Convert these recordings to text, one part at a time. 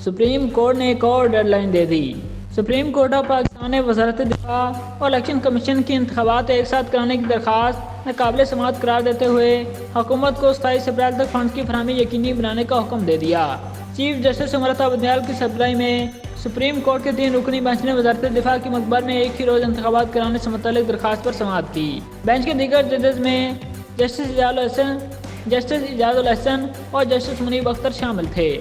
Supreme court ने एक और deadline they the. Supreme court of Pakistan ने वजारत दिफा और इलेक्शन कमीशन की इंतखाबात एक साथ कराने की दरख्वास्त नाकाबिल समाअत करार देते हुए हुकूमत को 27 अप्रैल तक फंड की फराहमी यकीनी बनाने का हुक्म दे दिया। चीफ जस्टिस उमरता बदयाल की सरबराही में सुप्रीम कोर्ट के 3 रुकनी बेंच ने वजारत दिफा की मकबर में एक ही रोज़ इंतखाबात कराने से मुतल्लिक दरख्वास्त पर समाअत की। बेंच के दीगर जजेस में जस्टिस इजाजुल हसन और जस्टिस मुनीब अख्तर शामिल थे।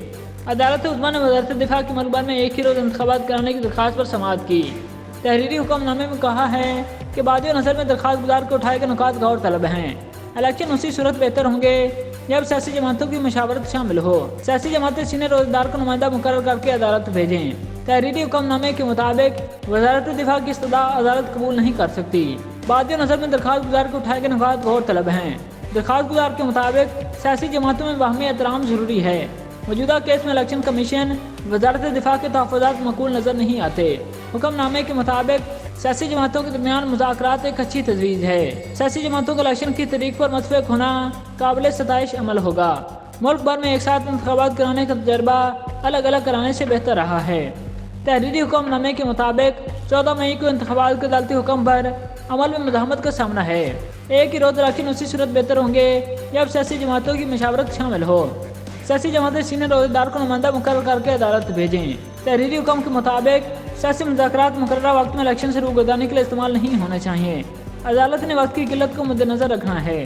अदालत उज़्मा ने वज़ारत दिफा की मकबर में एक ही रोज़ इंतखाबात कराने की दरख्वास्त पर समाअत की। तहरीरी हुक्मनामे में कहा है कि बादियो नज़र में दरख्वास्त गुजार के उठाए गए नुकात गौर तलब हैं। इलेक्शन उसी सूरत बेहतर होंगे जब सियासी जमातों की मशावरत शामिल हो। सियासी जमातें सीनियर रोजगार को नुमाइंदा मुकर्रर करके अदालत भेजें। तहरीरी हुक्मनामे के मुताबिक वज़ारत दिफा की इस्तदा अदालत कबूल नहीं कर सकती। बादियो नज़र में दरख्वास्त गुजार के उठाए गए नुकात गौर तलब हैं। दरख्वास्त गुजार के मुताबिक सियासी जमातों में बाहमी एहतराम ज़रूरी है। मौजूदा केस में इलेक्शन कमीशन वज़ारत दिफा के तहफ़्फ़ुज़ात मकबूल नज़र नहीं आते। हुक्मनामे के मुताबिक सियासी जमातों के दरमियान मुज़ाकरात एक अच्छी तजवीज़ है। सियासी जमातों का इलेक्शन की तारीख पर मुतफ़िक़ होना काबिल सताइश अमल होगा। मुल्क भर में एक साथ इंतखाबात कराने का तजर्बा अलग अलग कराने से बेहतर रहा है। तहरीरी हुक्मनामे के मुताबिक 14 मई को इंतखाबात के अदालती हुक्म पर अमल में मज़ाहमत का सामना है। एक ही रोज़ इलेक्शन उसी सूरत बेहतर होंगे जब सियासी जमातों की मशावरत शामिल हो। सियासी जमातें सीनियर रोजगार को नुमाइंदा मुकर्रर करके अदालत भेजें। तहरीरी हुक्म के मुताबिक सियासी मुज़ाकरात मुकर्ररा वक्त में इलेक्शन से रूगर्दानी के लिए इस्तेमाल नहीं होने चाहिए। अदालत ने वक्त की किल्लत को मद्देनज़र रखना है।